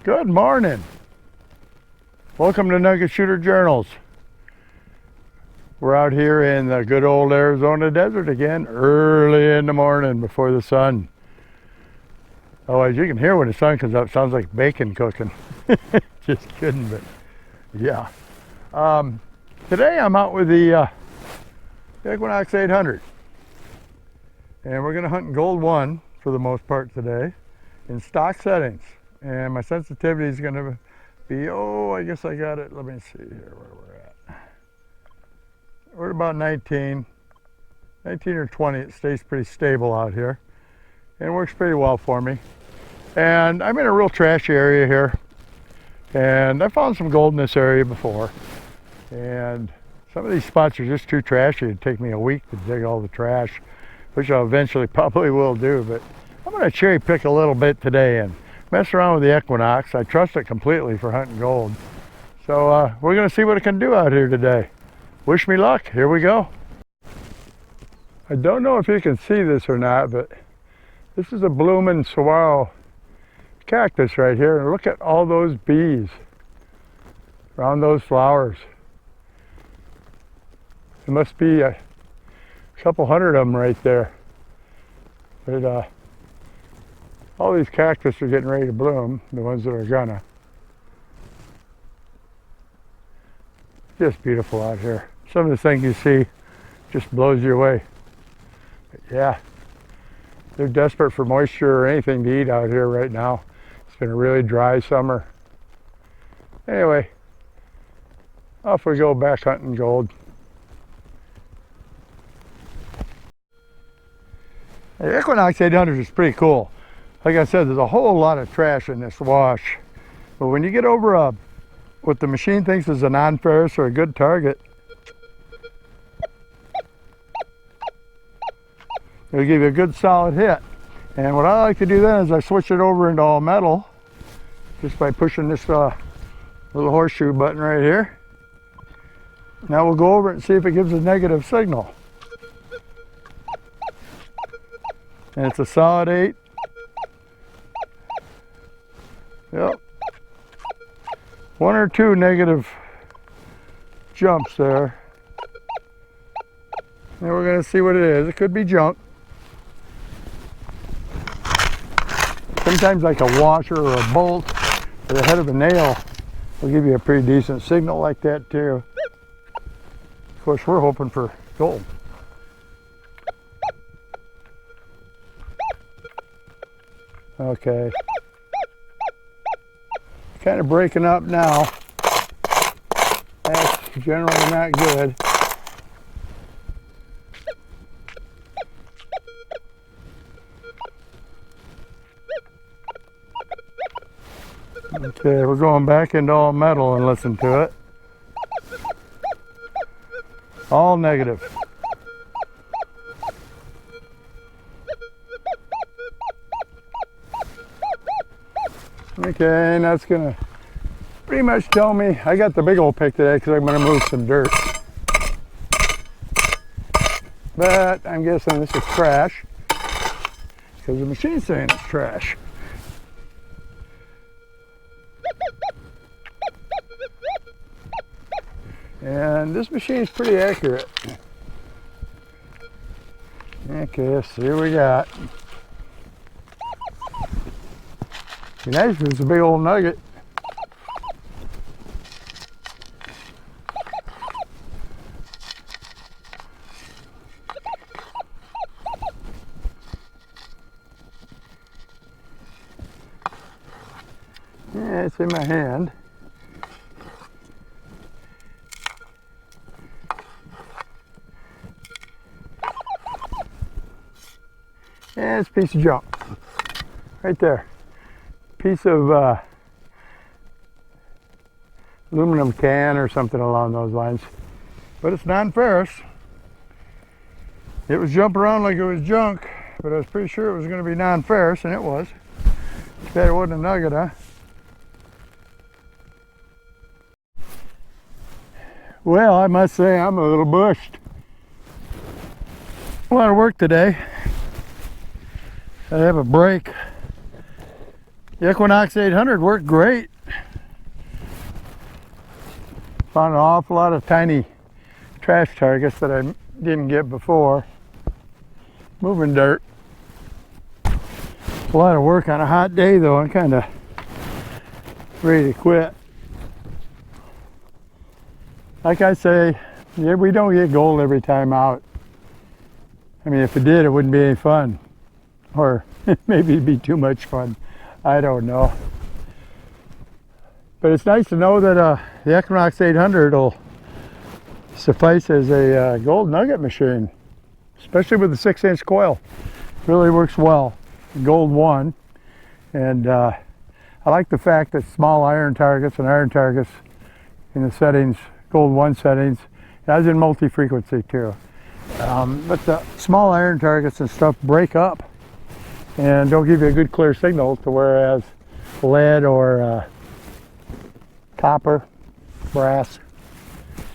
Good morning. Welcome to Nugget Shooter Journals. We're out here in the good old Arizona desert again, early in the morning before the sun. Otherwise, you can hear when the sun comes up. It sounds like bacon cooking. Just kidding, but yeah. Today I'm out with the Equinox 800. And we're going to hunt in Gold 1 for the most part today in stock settings. And my sensitivity is going to be, I guess I got it. Let me see here where we're at. We're at about 19 or 20. It stays pretty stable out here and works pretty well for me. And I'm in a real trashy area here. And I found some gold in this area before. And some of these spots are just too trashy. It'd take me a week to dig all the trash, which I eventually probably will do. But I'm going to cherry pick a little bit today and mess around with the Equinox. I trust it completely for hunting gold. So we're going to see what it can do out here today. Wish me luck. Here we go. I don't know if you can see this or not, but this is a blooming saguaro cactus right here. And look at all those bees around those flowers. There must be a couple hundred of them right there. But all these cactus are getting ready to bloom, the ones that are gonna. Just beautiful out here. Some of the things you see just blows you away. But yeah, they're desperate for moisture or anything to eat out here right now. It's been a really dry summer. Anyway, off we go back hunting gold. The Equinox 800 is pretty cool. Like I said, there's a whole lot of trash in this wash. But when you get over what the machine thinks is a non-ferrous or a good target, it'll give you a good solid hit. And what I like to do then is I switch it over into all metal just by pushing this little horseshoe button right here. Now we'll go over it and see if it gives a negative signal. And it's a solid 8. Yep. 1 or 2 negative jumps there. And we're going to see what it is. It could be junk. Sometimes like a washer or a bolt or the head of a nail will give you a pretty decent signal like that too. Of course, we're hoping for gold. Okay. Kind of breaking up now. That's generally not good. Okay, we're going back into all metal and listen to it. All negative. Okay, and that's gonna pretty much tell me I got the big old pick today because I'm gonna move some dirt. But I'm guessing this is trash because the machine's saying it's trash. And this machine's pretty accurate. Okay, let's see what we got. Be nice if it's a big old nugget. Yeah, it's in my hand. And it's a piece of junk. Right there. Piece of aluminum can or something along those lines. But it's non-ferrous. It was jumping around like it was junk, but I was pretty sure it was going to be non-ferrous, and it was. Too bad it wasn't a nugget, huh? Well, I must say I'm a little bushed. A lot of work today. I have a break The Equinox 800 worked great. Found an awful lot of tiny trash targets that I didn't get before. Moving dirt. A lot of work on a hot day though. I'm kind of ready to quit. Like I say, yeah, we don't get gold every time out. I mean, if it did, it wouldn't be any fun. Or maybe it'd be too much fun. I don't know. But it's nice to know that the Equinox 800 will suffice as a gold nugget machine, especially with the 6-inch coil. Really works well. Gold 1. And I like the fact that small iron targets and iron targets in the settings, gold 1 settings, that's in multi-frequency too. But the small iron targets and stuff break up and don't give you a good clear signal, to whereas lead or copper, brass,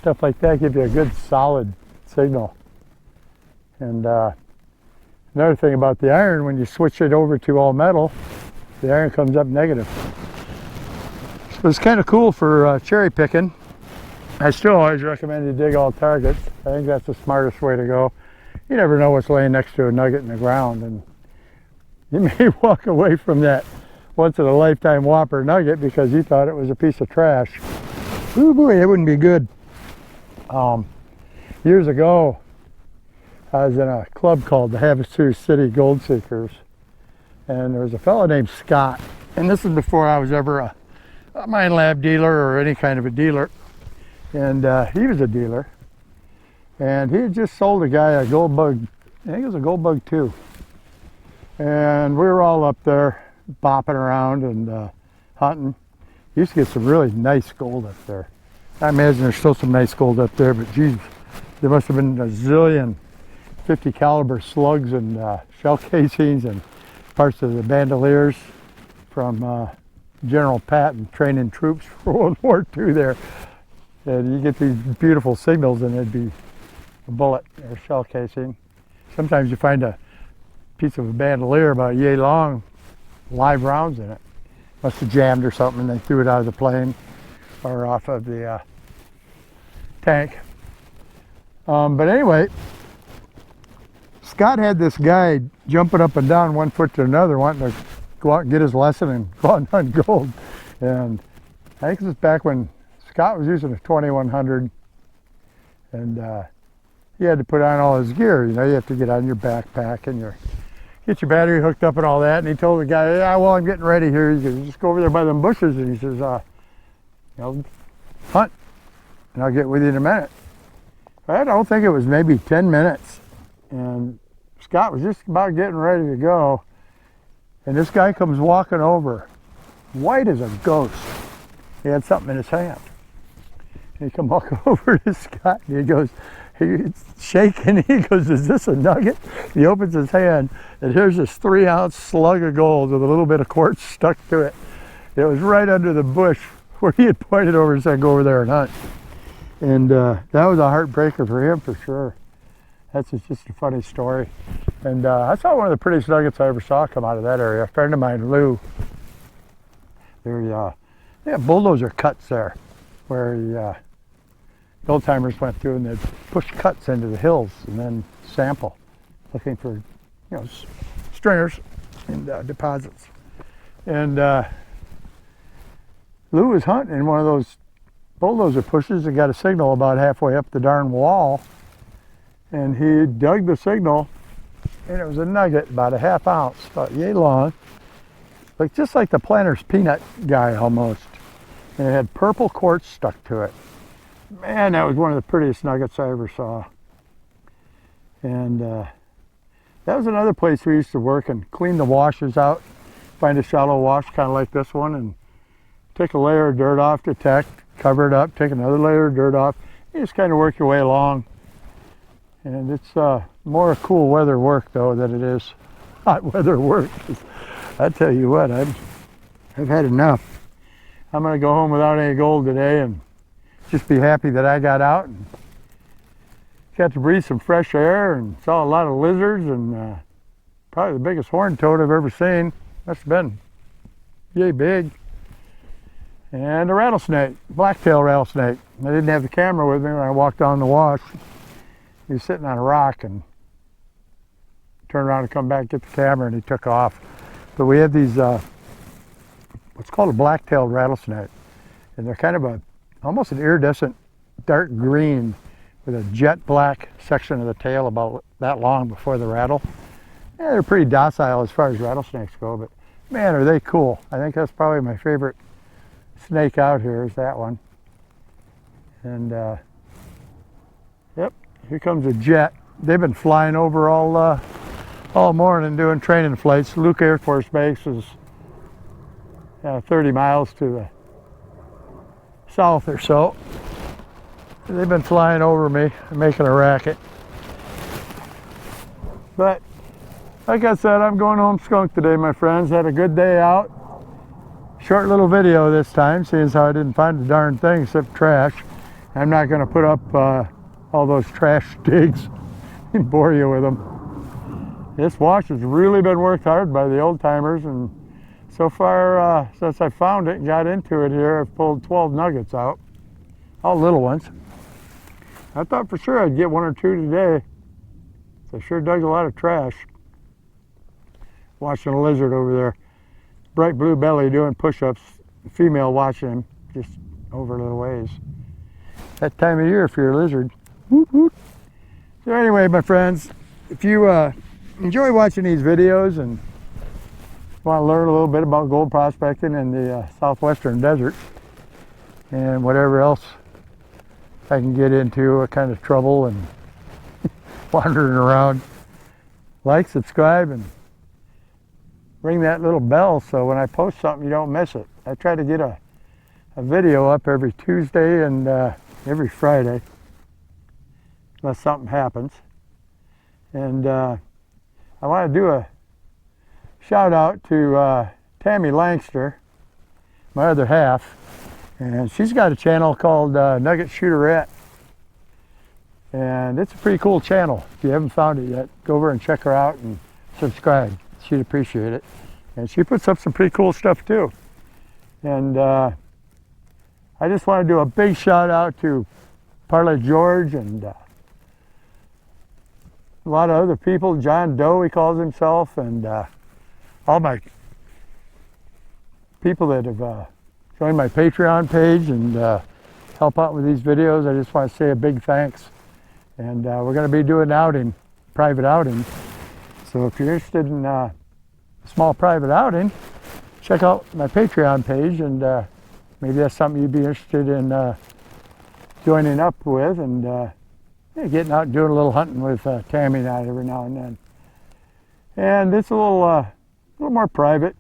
stuff like that give you a good solid signal. And another thing about the iron, when you switch it over to all metal, the iron comes up negative. So it's kind of cool for cherry picking. I still always recommend you dig all targets. I think that's the smartest way to go. You never know what's laying next to a nugget in the ground, and you may walk away from that once in a lifetime whopper nugget because you thought it was a piece of trash. Ooh boy, it wouldn't be good. Years ago, I was in a club called the Havasu City Gold Seekers, and there was a fellow named Scott, and this is before I was ever a Minelab dealer or any kind of a dealer. And he was a dealer, and he had just sold a guy a gold bug. I think it was a gold bug 2. And we were all up there bopping around and hunting. Used to get some really nice gold up there. I imagine there's still some nice gold up there, but geez, there must have been a zillion 50 caliber slugs and shell casings and parts of the bandoliers from General Patton training troops for World War II there. And you get these beautiful signals and it'd be a bullet or a shell casing. Sometimes you find a piece of a bandolier about yay long, live rounds in it. Must have jammed or something and they threw it out of the plane or off of the tank. But anyway, Scott had this guy jumping up and down 1 foot to another, wanting to go out and get his lesson and go out and hunt gold. And I think this was back when Scott was using a 2100, and he had to put on all his gear. You know, you have to get on your backpack and get your battery hooked up and all that. And he told the guy, "Yeah, well, I'm getting ready here." He says, "Just go over there by them bushes," and he says, "You know, hunt, and I'll get with you in a minute." I don't think it was maybe 10 minutes, and Scott was just about getting ready to go, and this guy comes walking over, white as a ghost. He had something in his hand. And he come walking over to Scott, and he goes, he's shaking. He goes, "Is this a nugget?" He opens his hand, and here's this 3-ounce slug of gold with a little bit of quartz stuck to it. It was right under the bush where he had pointed over and said, "Go over there and hunt." And that was a heartbreaker for him for sure. That's just a funny story. And I saw one of the prettiest nuggets I ever saw come out of that area. A friend of mine, Lou, they have bulldozer cuts there where the old timers went through and they'd push cuts into the hills and then sample, looking for, you know, stringers and deposits. And Lou was hunting in one of those bulldozer pushes and got a signal about halfway up the darn wall, and he dug the signal, and it was a nugget about a 1/2 ounce, about yay long, like just like the planter's peanut guy almost, and it had purple quartz stuck to it. Man, that was one of the prettiest nuggets I ever saw. And that was another place we used to work and clean the washes out, find a shallow wash kind of like this one, and take a layer of dirt off, detect, cover it up, take another layer of dirt off. You just kind of work your way along. And it's more cool weather work though than it is hot weather work. I tell you what, I've had enough. I'm gonna go home without any gold today and just be happy that I got out and got to breathe some fresh air and saw a lot of lizards and probably the biggest horned toad I've ever seen. Must have been yay big. And a rattlesnake, black-tailed rattlesnake. I didn't have the camera with me when I walked on the wash. He was sitting on a rock and turned around and come back, get the camera, and he took off. But we have these, what's called a black-tailed rattlesnake. And they're kind of almost an iridescent dark green with a jet black section of the tail about that long before the rattle. Yeah, they're pretty docile as far as rattlesnakes go, but man, are they cool. I think that's probably my favorite snake out here is that one. And yep, here comes a jet. They've been flying over all morning doing training flights. Luke Air Force Base is 30 miles to the south or so. They've been flying over me and making a racket. But like I said, I'm going home skunk today, my friends. Had a good day out. Short little video this time, seeing as how I didn't find a darn thing except trash. I'm not going to put up all those trash digs and bore you with them. This wash has really been worked hard by the old timers, and so far since I found it and got into it here, I've pulled 12 nuggets out, all little ones. I thought for sure I'd get one or two today. So I sure dug a lot of trash. Watching a lizard over there, bright blue belly doing push-ups, female watching him just over a little ways. That time of year if you're a lizard. Woot, woot. So anyway, my friends, if you enjoy watching these videos and want to learn a little bit about gold prospecting in the southwestern desert and whatever else I can get into, what kind of trouble and wandering around, like, subscribe, and ring that little bell so when I post something you don't miss it. I try to get a video up every Tuesday and every Friday, unless something happens. And I want to do a shout out to Tammy Langster, my other half, and she's got a channel called Nugget Shooterette, and it's a pretty cool channel. If you haven't found it yet, go over and check her out and subscribe. She'd appreciate it. And she puts up some pretty cool stuff too. And I just want to do a big shout out to Parlay George and a lot of other people. John Doe, he calls himself, and all my people that have joined my Patreon page and help out with these videos. I just want to say a big thanks. And we're going to be doing an outing, private outing. So if you're interested in a small private outing, check out my Patreon page, and maybe that's something you'd be interested in joining up with, and yeah, getting out and doing a little hunting with Tammy and I every now and then. And it's a little more private,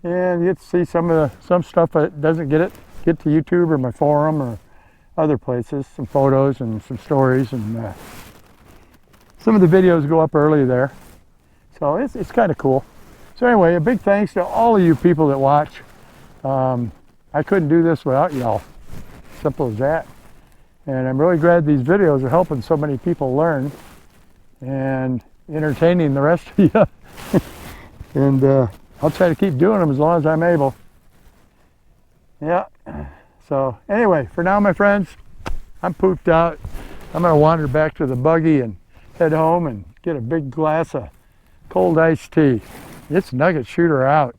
and you get to see some stuff that doesn't get to YouTube or my forum or other places, some photos and some stories, and some of the videos go up early there. So it's kind of cool. So anyway, a big thanks to all of you people that watch. I couldn't do this without y'all. Simple as that. And I'm really glad these videos are helping so many people learn and entertaining the rest of you. And I'll try to keep doing them as long as I'm able. Yeah. So anyway, for now, my friends, I'm pooped out. I'm going to wander back to the buggy and head home and get a big glass of cold iced tea. It's Nugget Shooter out.